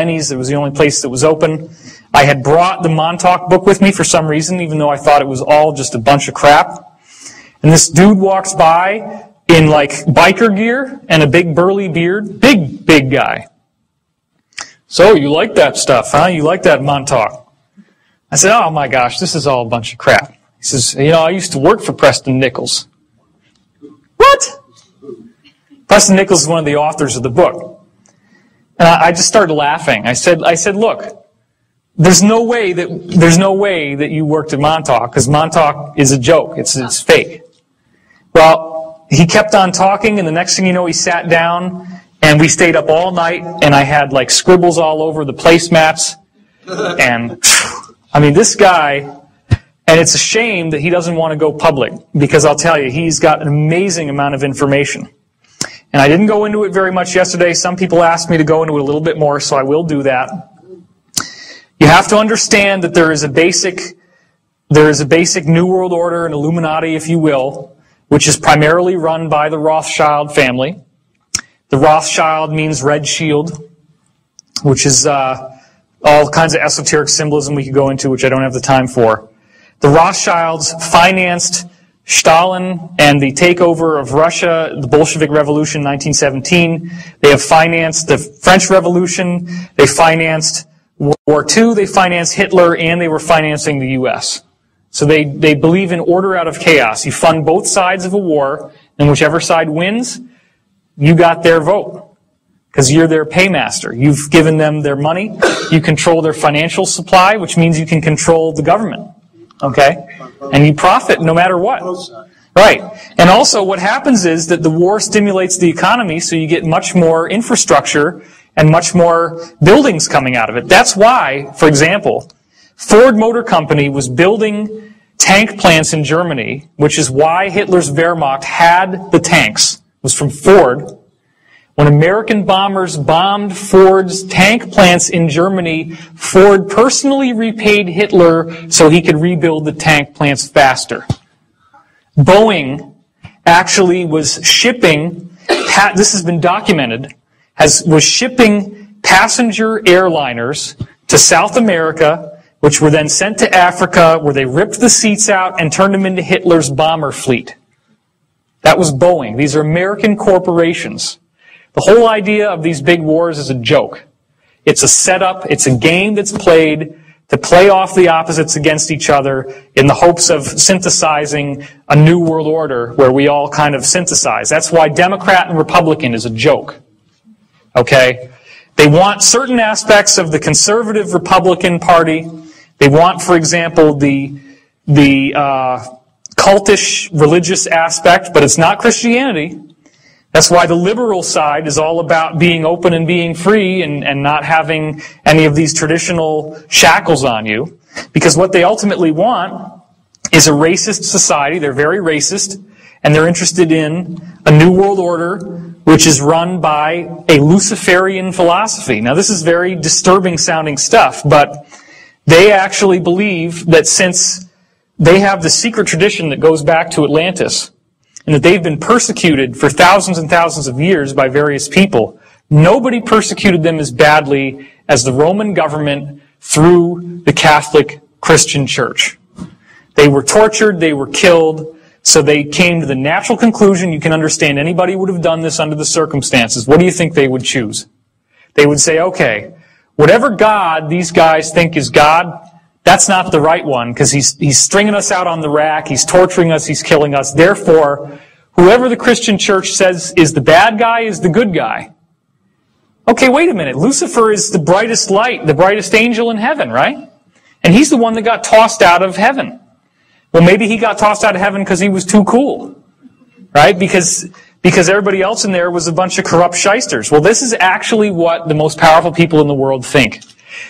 Denny's. It was the only place that was open. I had brought the Montauk book with me for some reason, even though I thought it was all just a bunch of crap. And this dude walks by in like biker gear and a big burly beard. Big guy. So, you like that stuff, huh? You like that Montauk? I said, oh my gosh, this is all a bunch of crap. He says, I used to work for Preston Nichols. What? Preston Nichols is one of the authors of the book. And I just started laughing. I said, look, there's no way that you worked at Montauk, because Montauk is a joke. It's fake. Well, he kept on talking, and the next thing you know, he sat down, and we stayed up all night, and I had like scribbles all over the placemats. And, I mean, this guy, and it's a shame that he doesn't want to go public, because I'll tell you, he's got an amazing amount of information. And I didn't go into it very much yesterday. Some people asked me to go into it a little bit more, so I will do that. You have to understand that there is a basic New World Order, an Illuminati, if you will, which is primarily run by the Rothschild family. The Rothschild means red shield, which is all kinds of esoteric symbolism we could go into, which I don't have the time for. The Rothschilds financed Stalin and the takeover of Russia, the Bolshevik Revolution, 1917. They have financed the French Revolution. They financed World War II. They financed Hitler, and they were financing the U.S. So they believe in order out of chaos. You fund both sides of a war, and whichever side wins, you got their vote, because you're their paymaster. You've given them their money. You control their financial supply, which means you can control the government. Okay? And you profit no matter what. Right. And also what happens is that the war stimulates the economy, so you get much more infrastructure and much more buildings coming out of it. That's why, for example, Ford Motor Company was building tank plants in Germany, which is why Hitler's Wehrmacht had the tanks. It was from Ford. When American bombers bombed Ford's tank plants in Germany, Ford personally repaid Hitler so he could rebuild the tank plants faster. Boeing actually was shipping, this has been documented, was shipping passenger airliners to South America, which were then sent to Africa, where they ripped the seats out and turned them into Hitler's bomber fleet. That was Boeing. These are American corporations. The whole idea of these big wars is a joke. It's a setup. It's a game that's played to play off the opposites against each other in the hopes of synthesizing a new world order where we all kind of synthesize. That's why Democrat and Republican is a joke. Okay? They want certain aspects of the conservative Republican Party. They want, for example, the cultish religious aspect, but it's not Christianity. That's why the liberal side is all about being open and being free and not having any of these traditional shackles on you. Because what they ultimately want is a racist society. They're very racist, and they're interested in a new world order which is run by a Luciferian philosophy. Now, this is very disturbing sounding stuff, but they actually believe that since they have the secret tradition that goes back to Atlantis, and that they've been persecuted for thousands and thousands of years by various people, nobody persecuted them as badly as the Roman government through the Catholic Christian Church. They were tortured, they were killed, so they came to the natural conclusion, you can understand anybody would have done this under the circumstances. What do you think they would choose? They would say, okay, whatever God these guys think is God, that's not the right one, because he's stringing us out on the rack, he's torturing us, he's killing us. Therefore, whoever the Christian church says is the bad guy is the good guy. Okay, wait a minute. Lucifer is the brightest light, the brightest angel in heaven, right? And he's the one that got tossed out of heaven. Well, maybe he got tossed out of heaven because he was too cool, right? Because everybody else in there was a bunch of corrupt shysters. Well, this is actually what the most powerful people in the world think.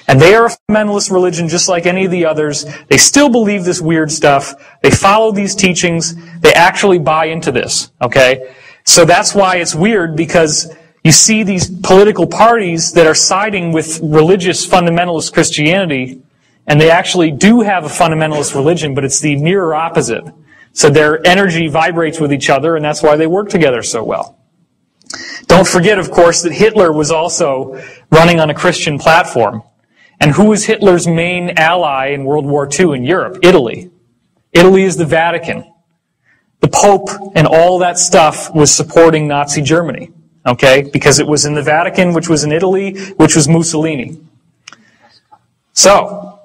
And they are a fundamentalist religion just like any of the others. They still believe this weird stuff. They follow these teachings. They actually buy into this, okay? So that's why it's weird, because you see these political parties that are siding with religious fundamentalist Christianity, and they actually do have a fundamentalist religion, but it's the mirror opposite. So their energy vibrates with each other, and that's why they work together so well. Don't forget, of course, that Hitler was also running on a Christian platform. And who was Hitler's main ally in World War II in Europe? Italy. Italy is the Vatican. The Pope and all that stuff was supporting Nazi Germany, okay? Because it was in the Vatican, which was in Italy, which was Mussolini. So,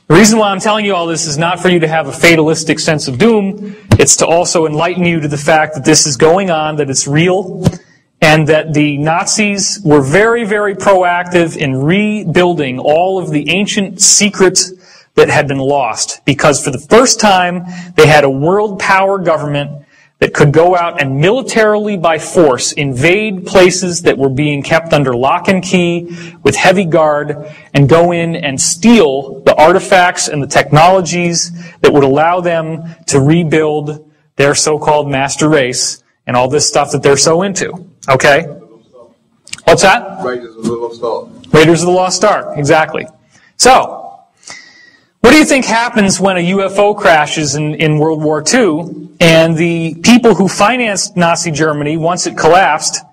the reason why I'm telling you all this is not for you to have a fatalistic sense of doom. It's to also enlighten you to the fact that this is going on, that it's real, and that the Nazis were very, very proactive in rebuilding all of the ancient secrets that had been lost. Because for the first time, they had a world power government that could go out and militarily by force invade places that were being kept under lock and key with heavy guard and go in and steal the artifacts and the technologies that would allow them to rebuild their so-called master race and all this stuff that they're so into. Okay? What's that? Raiders of the Lost Ark. Raiders of the Lost Ark, exactly. So, what do you think happens when a UFO crashes in World War II and the people who financed Nazi Germany, once it collapsed,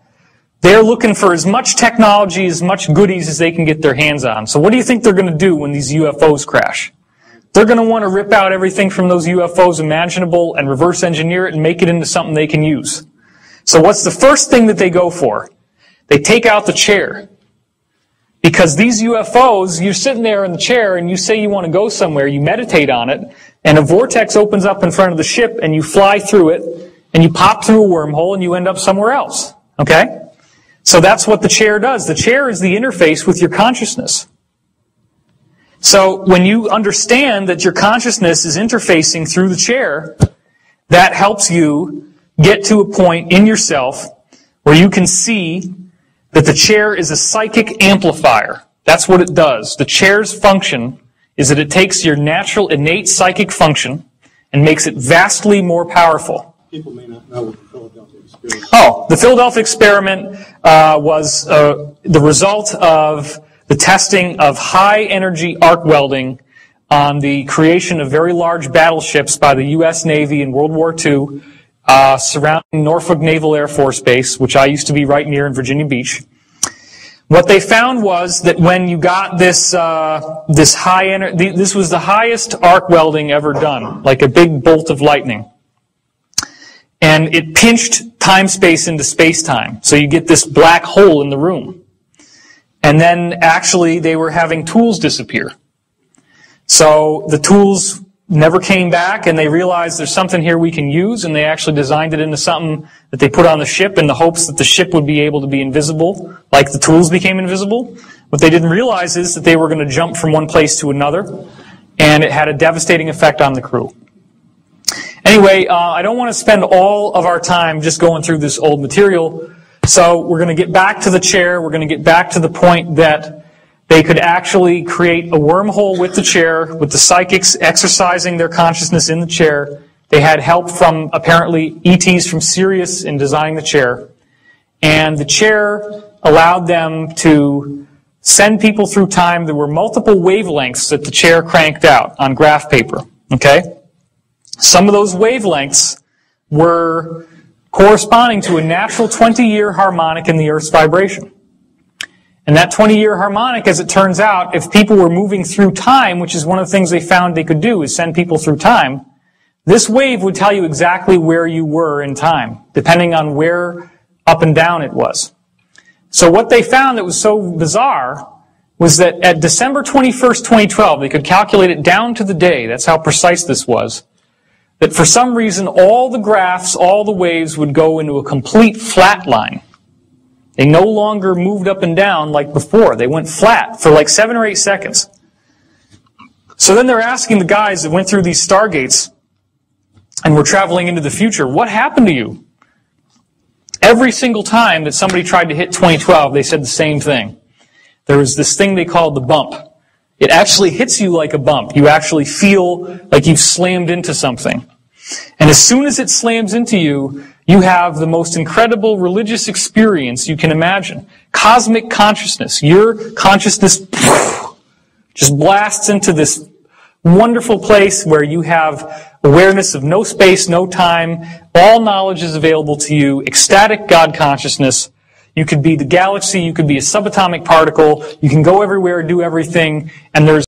they're looking for as much technology, as much goodies as they can get their hands on. So what do you think they're going to do when these UFOs crash? They're going to want to rip out everything from those UFOs imaginable and reverse engineer it and make it into something they can use. So what's the first thing that they go for? They take out the chair. Because these UFOs, you're sitting there in the chair and you say you want to go somewhere, you meditate on it, and a vortex opens up in front of the ship and you fly through it, and you pop through a wormhole and you end up somewhere else. Okay? So that's what the chair does. The chair is the interface with your consciousness. So when you understand that your consciousness is interfacing through the chair, that helps you get to a point in yourself where you can see that the chair is a psychic amplifier. That's what it does. The chair's function is that it takes your natural, innate psychic function and makes it vastly more powerful. People may not know what the Philadelphia experiment is. Oh, the Philadelphia experiment was the result of the testing of high-energy arc welding on the creation of very large battleships by the U.S. Navy in World War II, surrounding Norfolk Naval Air Force Base, which I used to be right near in Virginia Beach. What they found was that when you got this high energy, this was the highest arc welding ever done, like a big bolt of lightning, and it pinched time-space into space-time, so you get this black hole in the room. And then actually they were having tools disappear. So the tools never came back, and they realized there's something here we can use, and they actually designed it into something that they put on the ship in the hopes that the ship would be able to be invisible, like the tools became invisible. What they didn't realize is that they were going to jump from one place to another, and it had a devastating effect on the crew. Anyway, I don't want to spend all of our time just going through this old material, so we're going to get back to the chair. We're going to get back to the point that they could actually create a wormhole with the chair, with the psychics exercising their consciousness in the chair. They had help from, apparently, ETs from Sirius in designing the chair. And the chair allowed them to send people through time. There were multiple wavelengths that the chair cranked out on graph paper. Okay? Some of those wavelengths were corresponding to a natural 20-year harmonic in the Earth's vibration. And that 20-year harmonic, as it turns out, if people were moving through time, which is one of the things they found they could do, is send people through time, this wave would tell you exactly where you were in time, depending on where up and down it was. So what they found that was so bizarre was that at December 21st, 2012, they could calculate it down to the day, that's how precise this was, that for some reason all the graphs, all the waves would go into a complete flat line. They no longer moved up and down like before. They went flat for like 7 or 8 seconds. So then they're asking the guys that went through these stargates and were traveling into the future, what happened to you? Every single time that somebody tried to hit 2012, they said the same thing. There was this thing they called the bump. It actually hits you like a bump. You actually feel like you've slammed into something. And as soon as it slams into you, you have the most incredible religious experience you can imagine. Cosmic consciousness. Your consciousness just blasts into this wonderful place where you have awareness of no space, no time. All knowledge is available to you. Ecstatic God consciousness. You could be the galaxy, you could be a subatomic particle, you can go everywhere, do everything, and there's